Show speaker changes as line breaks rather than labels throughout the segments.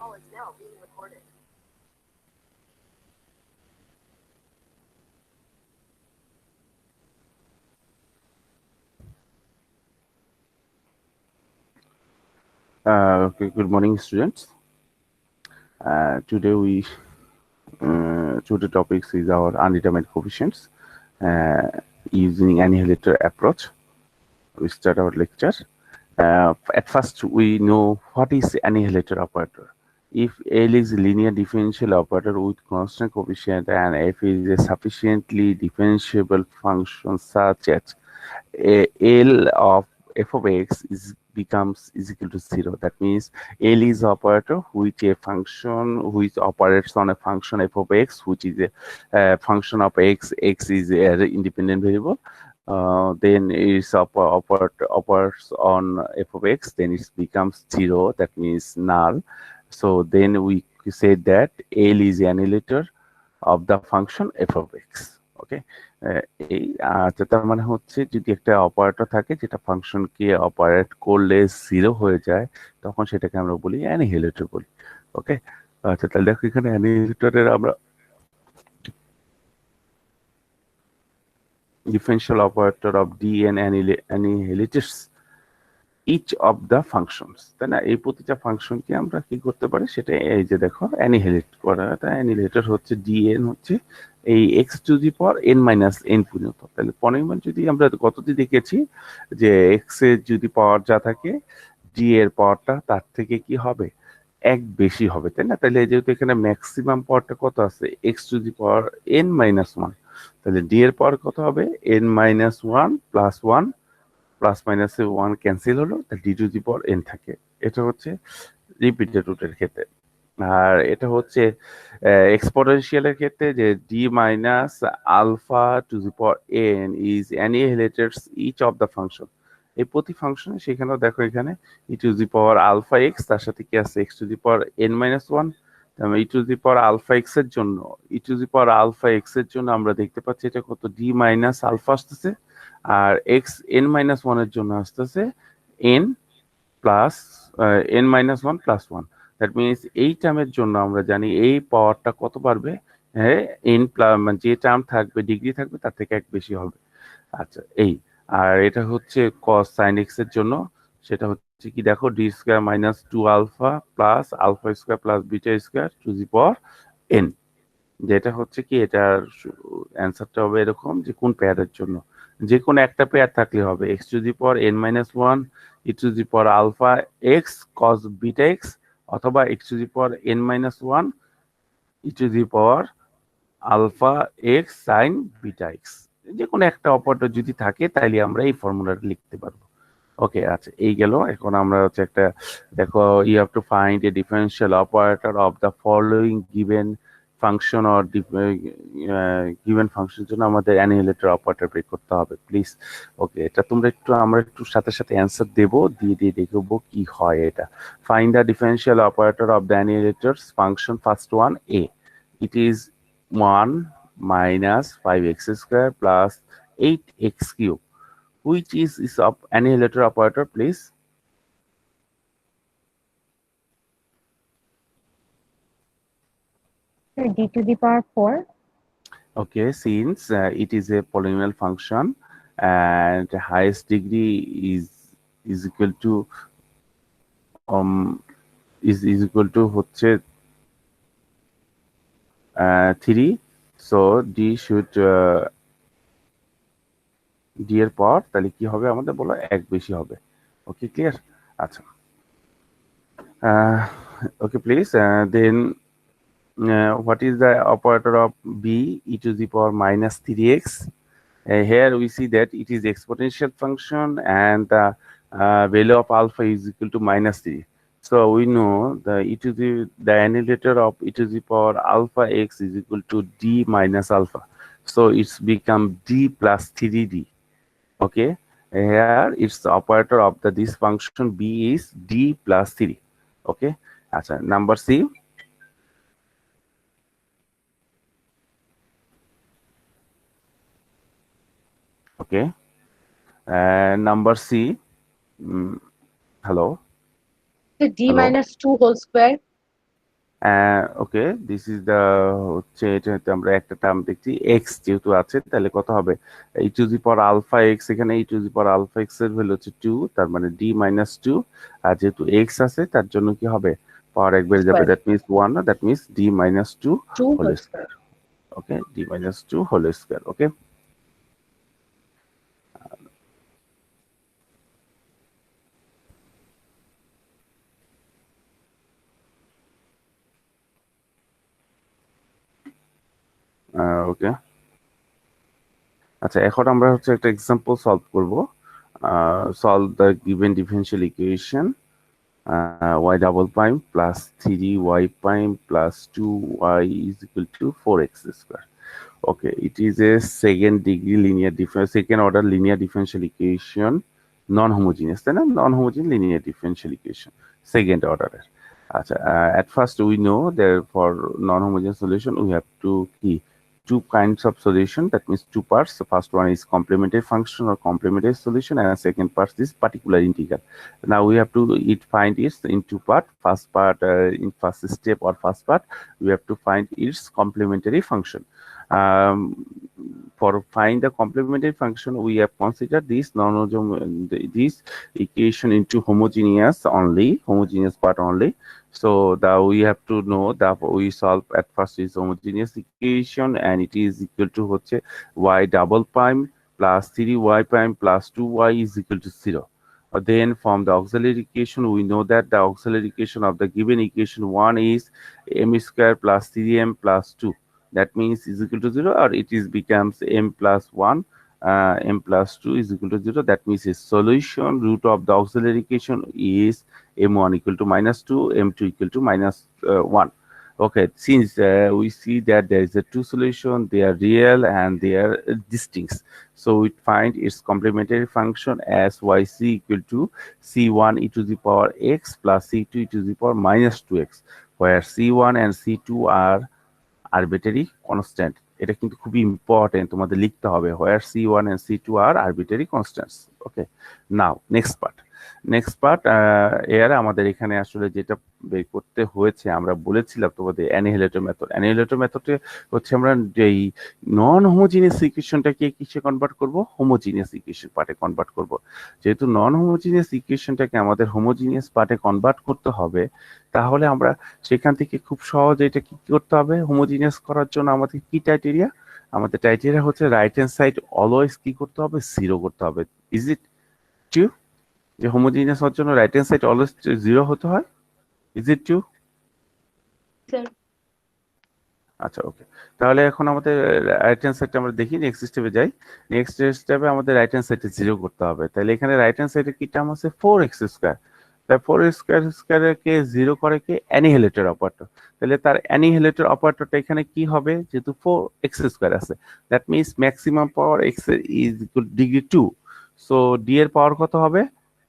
Okay, good morning, students. Today topics is our undetermined coefficients using annihilator approach. We start our lecture. At first, we know what is annihilator operator. If L is a linear differential operator with constant coefficient and f is a sufficiently differentiable function such that L of f of x becomes equal to 0. That means L is operator which a function which operates on a function f of x, which is a function of x. X is an independent variable. Then it's operates on f of x, then it becomes 0. That means null. So then we say that L is the annihilator of the function f of x. Okay, এই তার মানে হচ্ছে যদি একটা operator থাকে যেটা ফাংশনকে operate করলে 0 হয়ে যায়, তখন সেটাকে আমরা বলি অ্যানিহিলেটর বলি। ওকে, আচ্ছা তাহলে দেখো এখানে অ্যানিহিলেটরের আমরা differential operator of D and annihilates each of the functions, তাই না? এই প্রতিটা ফাংশনকে আমরা কি করতে পারি সেটা এই যে দেখো অ্যানিহিলেট করা। অ্যানিহিলেটর হচ্ছে dn হচ্ছে এই x to the power n minus n পর্যন্ত। তাহলে পরিমাণ যদি আমরা গতদিন দেখেছি যে x এর যদি পাওয়ার যা থাকে d এর পাওয়ারটা তার থেকে কি হবে এক বেশি হবে, তাই না? তাহলে যেহেতু এখানে ম্যাক্সিমাম পাওয়ারটা কত আছে x to the power n minus 1, তাহলে d এর পাওয়ার কত হবে n মাইনাস 1 প্লাস 1 প্লাস মাইনাসে 1 ক্যান্সেল হলো, D two the power n থাকে। এটা হচ্ছে রিপিটেড রুটের ক্ষেত্রে। আর এটা হচ্ছে এক্সপোনেনশিয়ালের ক্ষেত্রে যে D minus alpha to the power n is annihilates each of the function. এই প্রতি ফাংশনে সেখানেও দেখো এখানে e to the power alpha x, তার সাথে কি আছে x to the power n minus 1। E to the power alpha x এর জন্য আমরা দেখতে পাচ্ছি এটা কত ডি মাইনাস আলফা আসতেছে, আর এক্স n মাইনাস 1 এর জন্য আসতেছে n plus n minus 1 plus 1। That means এই টার্মের জন্য আমরা জানি এই পাওয়ারটা কত পারবে, হ্যাঁ n মানে যে টার্ম থাকবে ডিগ্রি থাকবে তার থেকে এক বেশি হবে। আচ্ছা এই, আর এটা হচ্ছে cos sin x এর জন্য সেটা হচ্ছে কি দেখো D square minus 2 alpha plus alpha square plus beta square to the power n। যেটা হচ্ছে কি এটার অ্যান্সারটা হবে এরকম যে কোন পেয়ারের জন্য, যে কোনো একটা পেয়ার থাকলে হবে x to the power n minus 1 e to the power alpha x cos beta x, অথবা x to the power n minus 1 e to the power alpha x sine beta x. যে কোনো একটা operator যদি থাকে তাহলে আমরা এই ফর্মুলাটা লিখতে পারবো। ওকে, আচ্ছা এই গেল। এখন আমরা হচ্ছে একটা দেখো you have to find a differential operator of the following given function or given ফাংশনের জন্য আমাদের অ্যানিহিলেটর অপারেটর বের করতে হবে প্লিজ। ওকে, এটা তোমরা আমরা একটু সাথে সাথে অ্যান্সার দেবো, দিয়ে দেখবো কি হয় এটা। Find the differential operator of the annihilators function. First one A, it is 1 minus 5x square plus 8x cube. Which is annihilator operator, please?
D to the power 4.
Okay, since it is a polynomial function and highest degree is equal to হচ্ছে 3, so d should d এর পর তাহলে কি হবে আমাদের বলো এক বেশি হবে। Okay, clear? আচ্ছা okay please then what is the operator of b e to the power minus 3x? Here we see that it is exponential function and the value of alpha is equal to minus 3. So we know the annihilator of e to the power alpha x is equal to d minus alpha. So it's become d plus 3d. Okay, here it's the operator of this function b is d plus 3. Okay, acha number C. Okay, number C. Hello.
D minus 2 whole square.
Okay, this is the হচ্ছে এটাতে আমরা একটা term দেখছি x যেহেতু আছে তাহলে কত হবে e to the power alpha x, এখানে e to the power alpha x এর ভ্যালু হচ্ছে 2, তার মানে ডি মাইনাস 2, আর যেহেতু এক্স আছে তার জন্য কি হবে পাওয়ার এক বেড়ে যাবে,
Square.
That means 1, that means D minus 2
2
whole
whole
square.
square.
Okay, D minus 2 whole square. Okay, okay, আচ্ছা এখন আমরা হচ্ছে একটা এক্সাম্পল সলভ করব। Solve the given differential equation y double prime plus 3y prime plus 2y is equal to 4x square. Okay, it is a second degree linear difference, second order linear differential equation, non-homogeneous, তাই না? Non-homogeneous linear differential equation, second order. আচ্ছা, at first we know that for non-homogeneous solution we have to key two kinds of solution, that means two parts. The first one is complementary function or complementary solution, and the second part is particular integral. Now we have to find it in two part. First part, in first step or first part, we have to find its complementary function. Um, for find the complementary function, we have considered this this equation into homogeneous part only. So that we have to know that we solve at first is homogeneous equation, and it is equal to হচ্ছে y double prime plus 3y prime plus 2y is equal to 0. Then from the auxiliary equation we know that the auxiliary equation of the given equation 1 is m square plus 3m plus 2, that means is equal to 0, or it is becomes m plus 1, m plus 2 is equal to 0, that means its solution root of the auxiliary equation is m1 equal to minus 2, m2 equal to minus 1. Okay, since we see that there is a two solution, they are real and they are distinct, so we find its complementary function as yc equal to c1 e to the power x plus c2 e to the power minus 2x, where c1 and c2 are arbitrary constant. এটা কিন্তু খুবই important, তোমাদের লিখতে হবে where c1 and c2 are arbitrary constants. Okay, now next part এর আমাদের এখানে আসলে যেটা বের করতে হয়েছে, আমরা বলেছিলাম তোমাদের অ্যানিহিলেটর মেথডে হচ্ছে আমরা এই নন হোমোজিনিয়াস ইকুয়েশনটাকে কিসে কনভার্ট করব, হোমোজিনিয়াস ইকুয়েশন পার্টে কনভার্ট করব। যেহেতু নন হোমোজিনিয়াস ইকুয়েশনটাকে আমাদের হোমোজিনিয়াস পার্টে কনভার্ট করতে হবে, তাহলে আমরা সেখান থেকে খুব সহজে এটা কি করতে হবে, হোমোজিনিয়াস করার জন্য আমাদের কি ক্রাইটেরিয়া, আমাদের ক্রাইটেরিয়া হচ্ছে রাইট হ্যান্ড সাইড অলওয়েজ কি করতে হবে, 0 করতে হবে। ইজ ইট ট্রু যে হোমোজিনিয়াস হওয়ার জন্য রাইট হ্যান্ড সাইড অলওয়েজ 0 হতে হয়? Is it true?
স্যার
আচ্ছা, ওকে, তাহলে এখন আমাদের রাইট হ্যান্ড সাইডটা আমরা দেখি, নেক্সট স্টেপে যাই। নেক্সট স্টেপে আমাদের রাইট হ্যান্ড সাইডে 0 করতে হবে। তাহলে এখানে রাইট হ্যান্ড সাইডে কি টার্ম আছে, 4x স্কয়ার। তাই 4x স্কয়ারকে 0 করে কি অ্যানিহিলেটর অপারেটর। তাহলে তার অ্যানিহিলেটর অপারেটরটা এখানে কি হবে, যেহেতু 4x স্কয়ার আছে, that means maximum power x is equal degree 2, so d এর পাওয়ার কত হবে,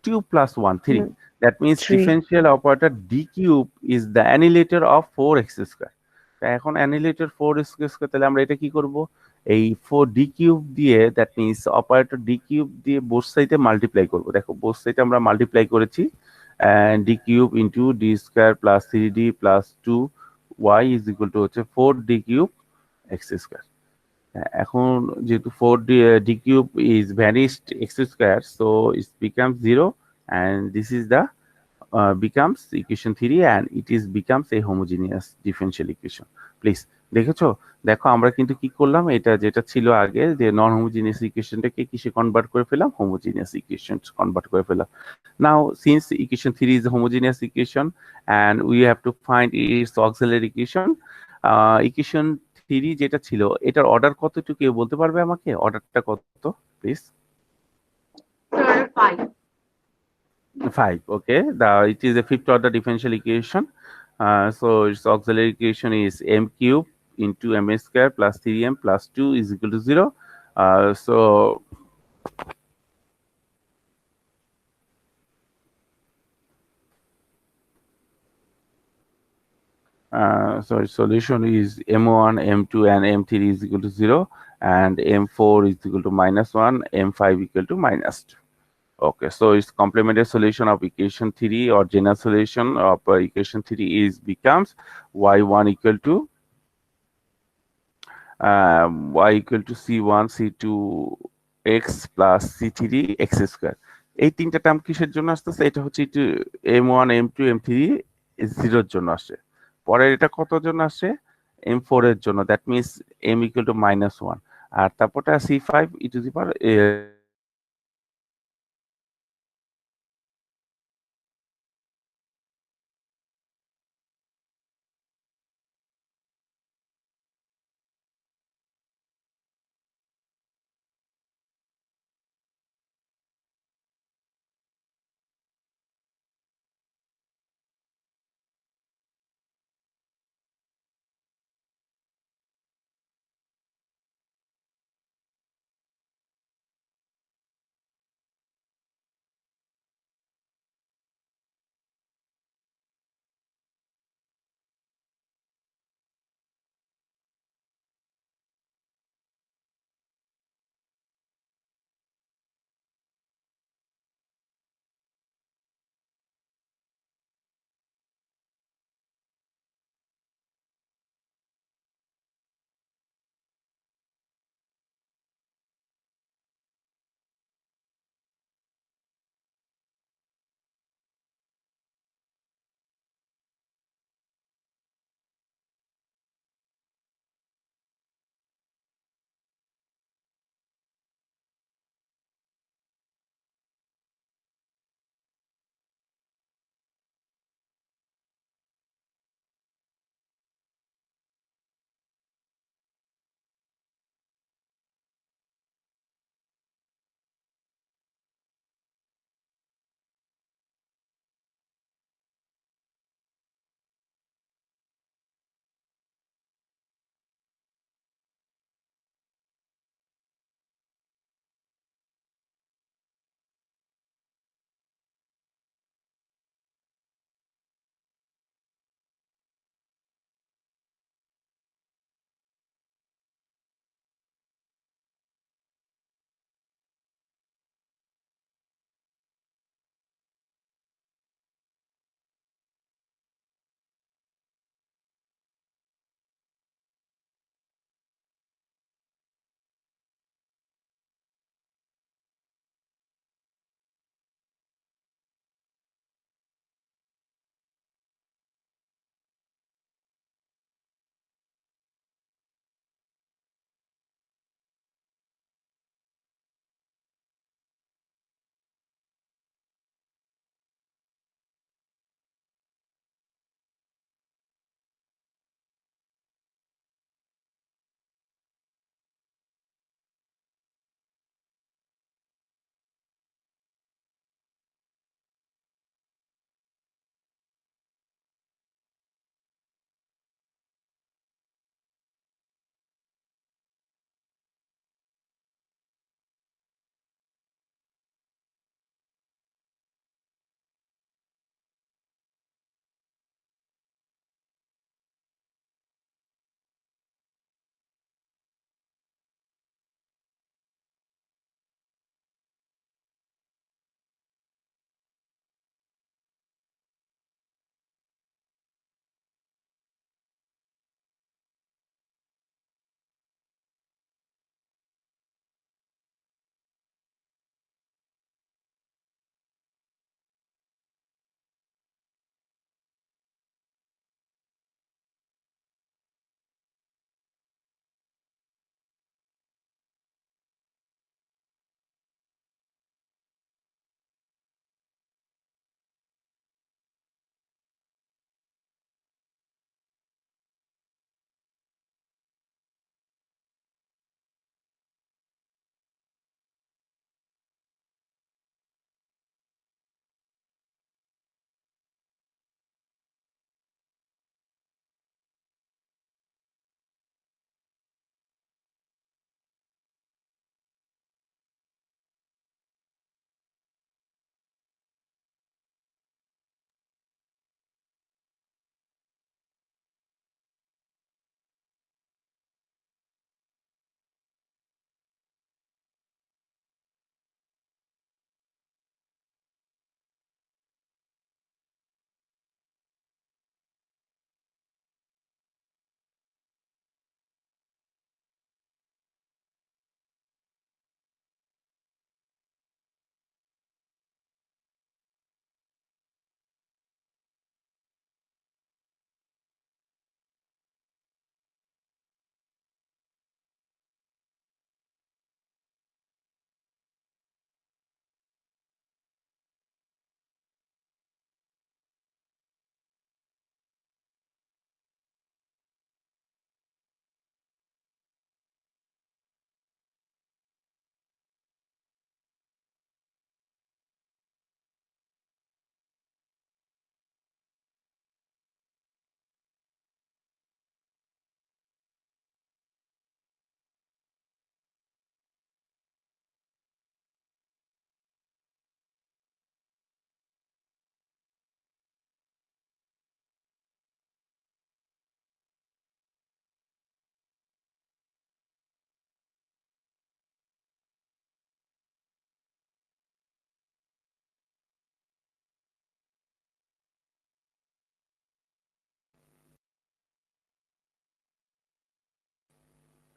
2 plus 1 3, that means
3.
Differential operator d cube is the annihilator of 4x square. এখন অ্যানিহিলেটর 4x স্কয়ার, তাহলে আমরা এটা কি করব, এই 4d কিউব দিয়ে, that means operator d cube দিয়ে বোথ সাইডে মাল্টিপ্লাই করব। দেখো বোথ সাইডে আমরা মাল্টিপ্লাই করেছি, d cube into d square plus 3d plus 2y is equal to হচ্ছে 4d কিউব x স্কয়ার। এখন যেহেতু 4d cube is vanished x square, so it becomes 0, and this is the becomes equation 3, and it is becomes a homogeneous differential equation. Please দেখো আমরা কিন্তু কি করলাম, এটা যেটা ছিল আগে যে নন হোমোজিনিয়াস ইকুয়েশনটাকে কিসে কনভার্ট করে ফেললাম, হোমোজিনিয়াস ইকুয়েশন কনভার্ট করে ফেললাম। নাও since equation 3 is a homogeneous equation and we have to find its auxiliary equation, equation 3 যেটা ছিল এটার অর্ডার কতটুকু কেউ বলতে পারবে আমাকে, অর্ডারটা কত please?
Sir 5
5. Okay, it is a fifth order differential equation. So its auxiliary equation is m cube into m square plus 3m plus 2 is equal to 0. So its solution is m1, m2 and m3 is equal to 0, and m4 is equal to -1, m5 equal to -2. Okay, so its complementary solution of equation 3 or general solution of equation 3 is becomes y1 equal to y equal to c1 c2 x plus c3 x square. এই তিনটা term কিসের জন্য আসতেছে? এটা হচ্ছে একটু m1 m2 m3 জিরোর জন্য আসে। পরের এটা কত জন্য আসে? m4 এর জন্য, that means m equal to -1। আর তারপরটা c5 e to the power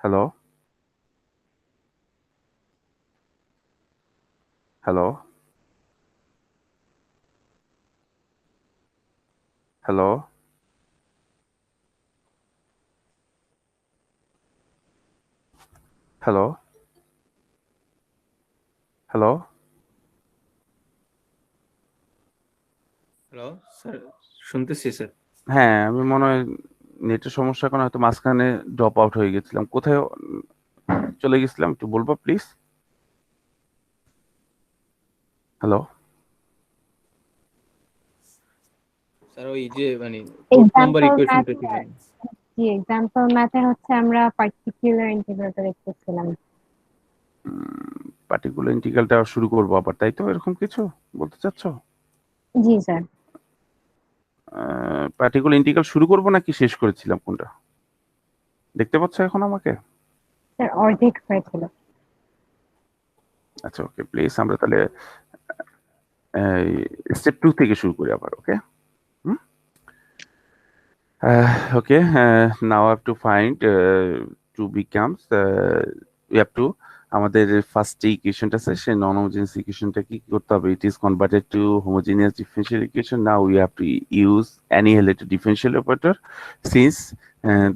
Hello? Hello? Hello? Hello? Hello?
Hello sir, শুনতেছি স্যার।
হ্যাঁ, আমি মনে হয় নেটের সমস্যার কারণে হয়তো মাঝখানে ড্রপ আউট হয়ে গেছিলাম। কোথায় চলে গেছিলাম একটু বলবো প্লিজ? হ্যালো?
স্যার ওই যে মানে গ্রুপ নাম্বার
এক্সাম্পল
ইকুয়েশনটা
ম্যাথ,
ছিলেন।
জি এক্সাম্পল ম্যাথে হচ্ছে আমরা পার্টিকুলার ইন্টিগ্রালটা দেখতেছিলাম।
পার্টিকুলার ইন্টিগ্রালটা শুরু করবো আবার, তাই তো? এরকম কিছু বলতে চাচ্ছ?
জি স্যার।
পার্টিকুলার ইন্টিগ্রাল শুরু করবো নাকি শেষ করেছিলাম কোনটা? দেখতে পাচ্ছ এখন আমাকে?
স্যার অর্ধেক হয়েছিল।
আচ্ছা, ওকে, প্লিজ আমরা তাহলে স্টেপ 2 থেকে শুরু করি আবার, ওকে? Okay, now I have to find 2 becomes we have to আমাদের ফার্স্ট যে ইকুয়েশনটা আছে সেই নন হোমোজেনিয়াস ইকুয়েশনটা কি করতে হবে? It is converted to homogeneous differential equation. Now we have to use annihilated differential operator since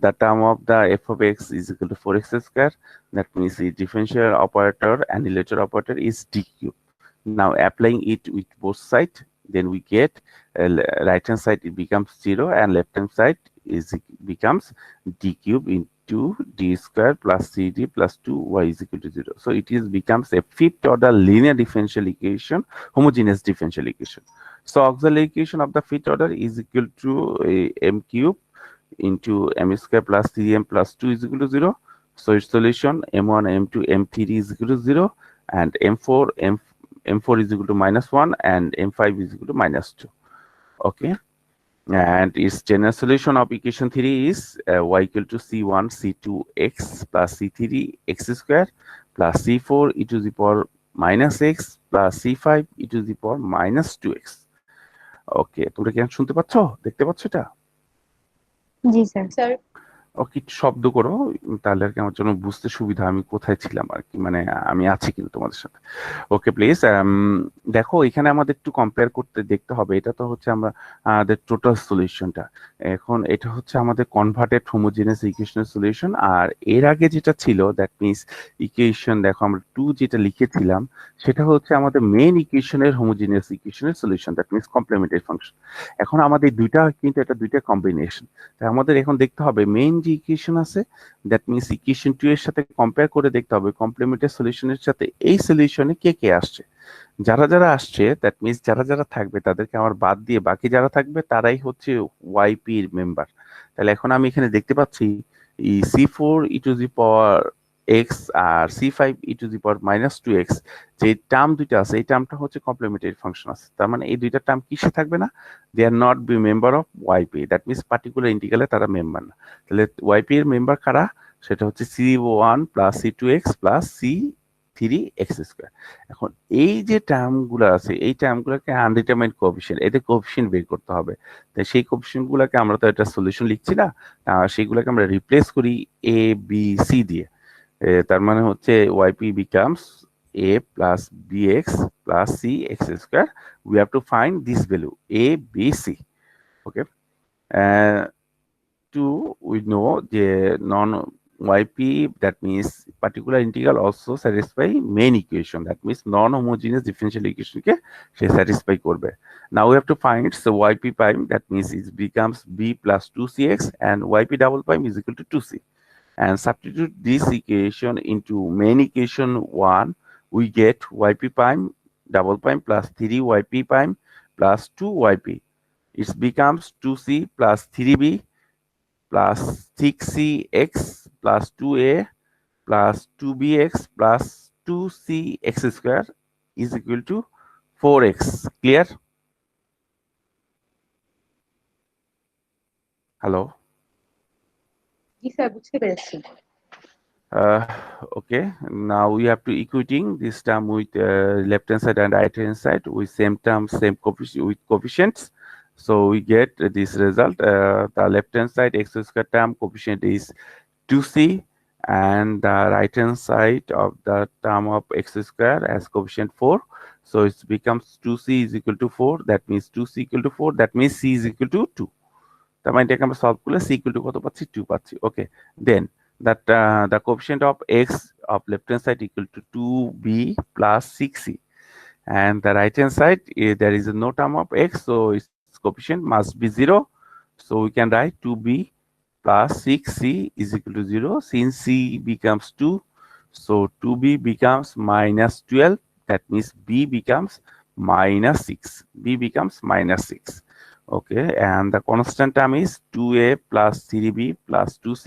the term of the f of x is equal to 4x square. That means the differential operator annihilator operator is d cube. Now applying it with both sides, then we get right hand side it becomes 0 and left hand side is becomes d cube into d square plus cd plus 2y is equal to 0. So it is becomes a fifth order linear differential equation, homogeneous differential equation. So auxiliary equation of the fifth order is equal to m cube into m square plus 3m plus 2 is equal to 0. So its solution m1 m2 m3 is equal to 0 and m4 is equal to -1 and m5 is equal to -2. Okay, and its general solution of equation 3 is y equal to c1 c2 x plus c3 x square plus c4 e to the power -x plus c5 e to the power -2x. ওকে, তোমরা কি শুনতে পাচ্ছ, দেখতে পাচ্ছ এটা?
জি sir.
Sir
okay, একটু শব্দ করো, তাহলে আর কি আমার জন্য বুঝতে সুবিধা আমি কোথায় ছিলাম আর কি, মানে আমি আছি কিন্তু তোমাদের সাথে। ওকে প্লিজ, দেখো এখানে আমাদের একটু কম্পেয়ার করতে দেখতে হবে। এটা তো হচ্ছে আমাদের টোটাল সলিউশনটা। এখন এটা হচ্ছে আমাদের কনভার্টেড হোমোজেনিয়াস ইকুয়েশনের সলিউশন। আর এর আগে যেটা ছিল দ্যাট মিনস ইকুয়েশন, দেখো আমরা 2 যেটা লিখেছিলাম সেটা হচ্ছে আমাদের মেইন ইকুয়েশনের হোমোজেনিয়াস ইকুয়েশনের solution, that means complimentary function. এখন আমাদের দুইটা কিন্তু এটা দুইটা কম্বিনেশন। তাই আমাদের এখন দেখতে হবে মেইন যে ইকুয়েশন আছে দ্যাট মিনস ইকুয়েশন 2 এর সাথে কম্পেয়ার করে দেখতে হবে কমপ্লিমেন্টারি সলিউশনের সাথে এই সলিউশনে কে কে আসছে। যারা যারা আসছে দ্যাট মিনস যারা যারা থাকবে তাদেরকে আমার বাদ দিয়ে বাকি যারা থাকবে তারাই হচ্ছে ওয়াইপি এর মেম্বার। তাহলে এখন আমি এখানে দেখতে পাচ্ছি c4 e to the power x R c5 e to the power -2x, যে টার্ম দুইটা আছে এই টার্মটা হচ্ছে কমপ্লিমেন্টারি ফাংশন আছে। তার মানে এই দুইটা টার্ম কিসে থাকবে না? They are not be member of YP, that means particular ইন্টিগ্রালে তারা মেম্বার না। তাহলে ওয়াইপি এর মেম্বার কারা? সেটা হচ্ছে c1 plus c2x plus c3x square. এখন এই যে টার্মগুলো আছে এই টার্মগুলোকে আনডিটারমাইন্ড কোএফিসিয়েন্ট, এদের কোএফিসিয়েন্ট বের করতে হবে। তাই সেই কোএফিসিয়েন্টগুলোকে আমরা তো একটা সলিউশন লিখছি না, সেইগুলোকে আমরা রিপ্লেস করি এ বি সি দিয়ে। তার মানে হচ্ছে YP becomes a plus bx plus cx square. We have to find this value a b c. Okay, two we know the non yp, that means particular integral also satisfy main equation, that means non homogeneous differential equation ke she satisfy korbe. Now we have to find so yp prime, that means it becomes b plus 2cx and yp double prime is equal to 2c, and substitute this equation into main equation 1. We get yp prime double prime plus 3yp prime plus 2yp. It becomes 2c plus 3b plus 6cx plus 2a plus 2bx plus 2cx square is equal to 4x. Clear? Hello?
G sir বুঝতে পেরেছি।
Okay, now we have to equating this term with left hand side and right hand side with same term, same coefficients. So we get this result. The left hand side x square term coefficient is 2c and the right hand side of the term of x square as coefficient 4. So it becomes 2c is equal to 4. That means 2c equal to 4. That means c is equal to 2. তার মানে এটাকে আমরা solve করলে c equal to কত পাচ্ছি 2 পাচ্ছি। ওকে, দেন that the coefficient of x of left hand side equal to 2b plus 6c, and the right hand side there is no term of x, so its coefficient must be 0. So we can write 2b plus 6c is equal to 0. Since c becomes 2, so 2b becomes minus 12. That means b becomes minus 6. b becomes minus 6. Okay, and the constant term is 2a plus 3b plus 2c,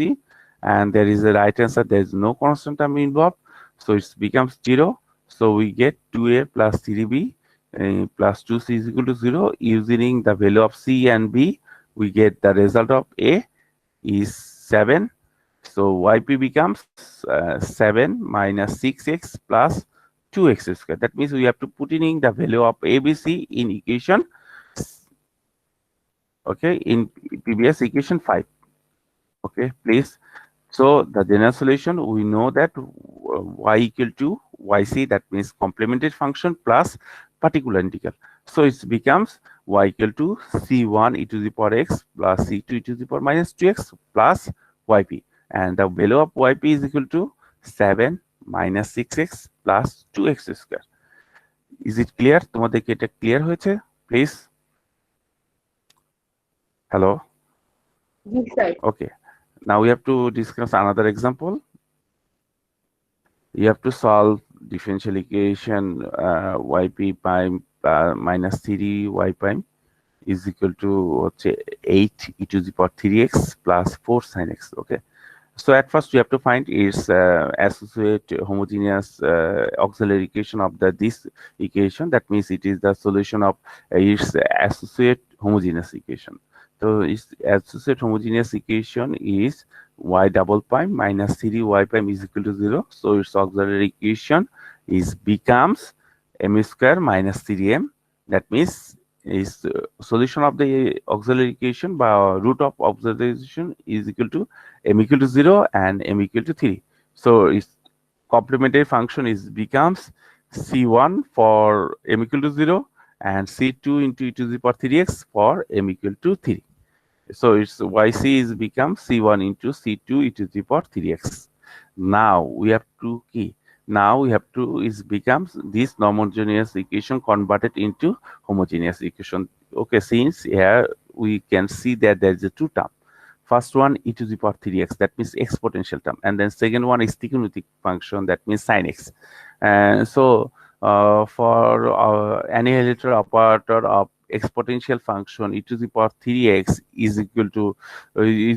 and there is a right answer. There is no constant term involved, so it becomes 0. So we get 2a plus 3b plus 2c is equal to 0. Using the value of c and b, we get the result of a is 7. So yp becomes 7 minus 6x plus 2x squared. That means we have to put in the value of abc in equation, okay, in previous equation 5. Okay, please. So the general solution, we know that y equal to yc, that means complementary function plus particular integral. So it becomes y equal to c1 e to the power x plus c2 e to the power minus 2x plus yp, and the value of yp is equal to 7 minus 6x plus 2x square. Is it clear? তোমাদের কি এটা clear হয়েছে? Please. Hello.
G sir.
Okay. Now we have to discuss another example. You have to solve differential equation yp prime minus 3y prime is equal to 8 e to the power 3x plus 4 sin x. Okay. So at first you have to find its associate homogeneous auxiliary equation of this equation. That means it is the solution of its associate homogeneous equation. So its associate homogeneous equation is y double prime minus 3y prime is equal to 0. So its auxiliary equation is becomes m square minus 3m. That means is solution of the auxiliary equation by root of auxiliary equation is equal to m equal to 0 and m equal to 3. So its complementary function is becomes c1 for m equal to 0 and c2 into e to the power 3x for m equal to 3. So its yc is become c1 into c2 e to the power 3x. Now we have to key. Now we have to is becomes this non-homogeneous equation converted into homogeneous equation. Okay, since here we can see that there is a two term. First one e to the power 3x, that means exponential term, and then second one is trigonometric function, that means sin x. So for annihilator operator of exponential function e to the power 3x is equal to e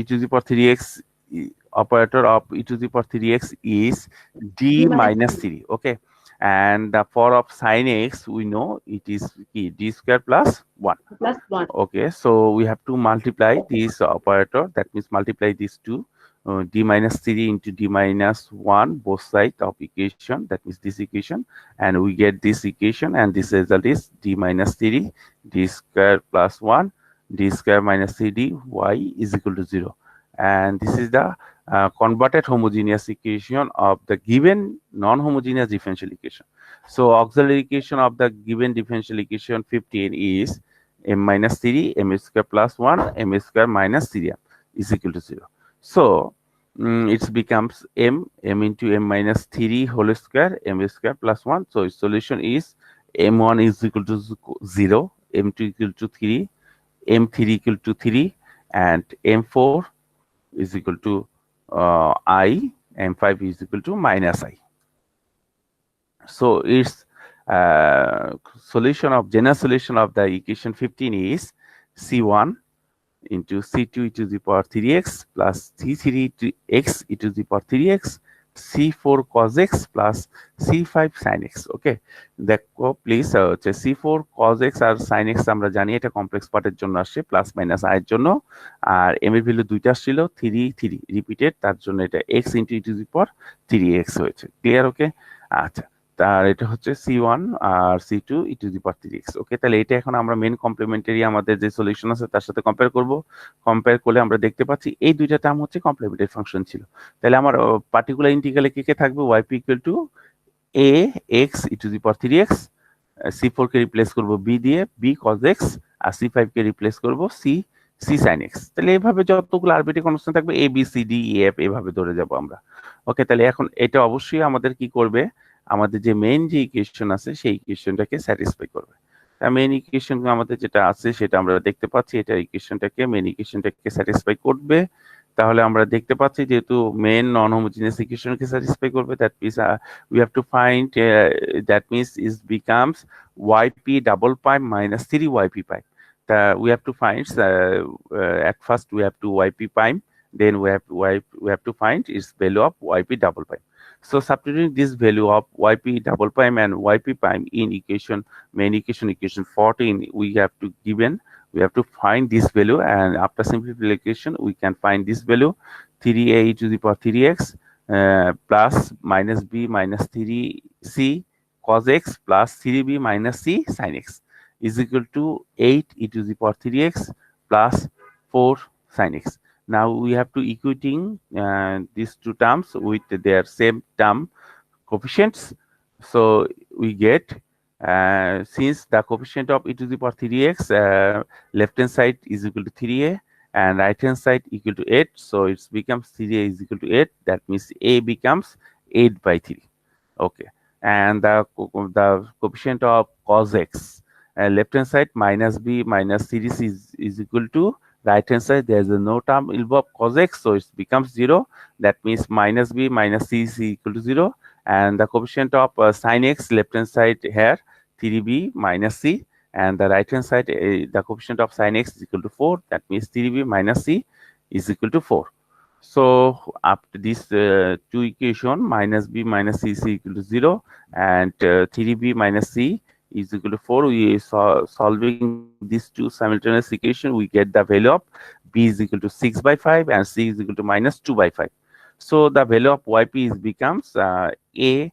to the power 3x operator of e to the power 3x is d minus 3. Okay, and the power of sin x we know it is d square plus 1.
Plus 1.
Okay, so we have to multiply this operator, that means multiply these two, d minus 3 into d minus 1 both sides of equation, that means this equation, and we get this equation, and this result is d minus 3 d square plus 1 d square minus 3d y is equal to 0. And this is the converted homogeneous equation of the given non-homogeneous differential equation. So auxiliary equation of the given differential equation 15 is m minus 3 m square plus 1 m square minus 3m is equal to 0. So it becomes m into m minus 3 whole square m square plus 1. So its solution is m1 is equal to 0, m2 equal to 3, m3 equal to 3, and m4 is equal to I, m5 is equal to minus I. So its general solution of the equation 15 is c1 into c2 e to the power 3x plus c3 to x e to the power 3x c4 cos x plus c5 sin x. Okay, দেখো please হচ্ছে c4 cos x আর sin x আমরা জানি এটা complex পার্টের জন্য আসছে plus minus i এর জন্য, আর m এর ভ্যালু দুইটা ছিল 3 রিপিটেড, তার জন্য এটা x into e two the power 3x হয়েছে। ক্লিয়ার? ওকে, আচ্ছা আর এটা হচ্ছে C1 R C2 e to the power 3x। ওকে, তাহলে এটা এখন আমরা মেন কমপ্লিমেন্টারি আমাদের যে সলিউশন আছে তার সাথে কম্পেয়ার করব। কম্পেয়ার করলে আমরা দেখতে পাচ্ছি এই দুইটা টার্ম হচ্ছে কমপ্লিমেন্টারি ফাংশন ছিল। তাহলে আমার পার্টিকুলার ইন্টিগ্রালে কি কে থাকবে, yp equal to a x e to the power 3x, C4 K replace করব b দিয়ে, b cos x, আর C5 কে রিপ্লেস করব c sin x। তাহলে এইভাবে যতগুলো আরবিট্রারি কনস্ট্যান্ট থাকবে a b c d e f এভাবে ধরে যাব আমরা। ওকে, তাহলে এখন এটা অবশ্যই আমাদের কি করবে, আমাদের যে মেইন যে ইকুয়েশন আছে সেই ইকুয়েশনটাকে স্যাটিসফাই করবে। মেইন ইকুয়েশন আমাদের যেটা আছে সেটা আমরা দেখতে পাচ্ছি, এটা ইকুয়েশনটাকে মেইন ইকুয়েশনটাকে স্যাটিসফাই করবে। তাহলে আমরা দেখতে পাচ্ছি যেহেতু মেইন নন হোমোজিনিয়াস ইকুয়েশনকে স্যাটিসফাই করবে, that means we have to find that means is becomes yp double prime minus 3yp prime. We have to find at first we have to yp prime, then we have to find its value of yp double prime. So substituting this value of yp double prime and yp prime in main equation 14, we have to find this value, and after simplification we can find this value 3a e to the power 3x plus minus b minus 3c cos x plus 3b minus c sin x is equal to 8 e to the power 3x plus 4 sin x. Now we have to equating these two terms with their same term coefficients. So we get since the coefficient of e to the power 3x, left hand side is equal to 3a and right hand side equal to 8, so it becomes 3a is equal to 8. That means a becomes 8 by 3. Okay, and the coefficient of cos x, left hand side minus b minus 3c is equal to right hand side, there is no term involved cos x, so it becomes 0. That means minus b minus c is equal to 0, and the coefficient of sin x, left hand side here 3b minus c, and the right hand side the coefficient of sin x is equal to 4. That means 3b minus c is equal to 4. So after this two equation, minus b minus c is equal to 0 and 3b minus c is equal to 4, we solving these two simultaneous equation, we get the value of b is equal to 6 by 5 and c is equal to minus 2 by 5. So the value of yp becomes a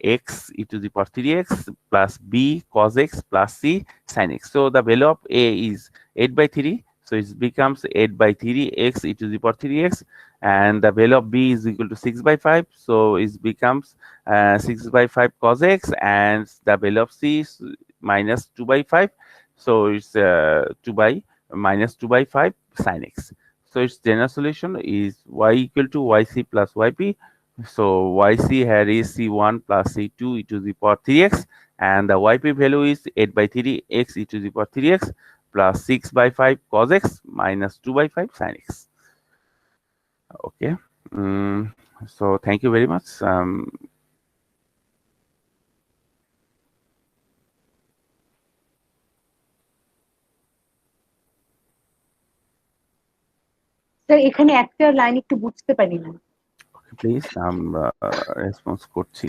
x e to the power 3x plus b cos x plus c sin x. So the value of a is 8 by 3, so it becomes 8 by 3 x e to the power 3x, and the value of b is equal to 6 by 5, so it becomes 6 by 5 cos x, and the value of c is minus 2 by 5, so it's 2 by minus 2 by 5 sin x. So its general solution is y equal to yc plus yp. So yc here is c1 plus c2 e to the power 3x, and the yp value is 8 by 3 x e to the power 3x plus 6 by 5 cos x minus 2 by 5 sin x. Okay, so thank you very much.
Sir এখানে একটা line একটু বুঝতে পারি না।
Please, response করছি।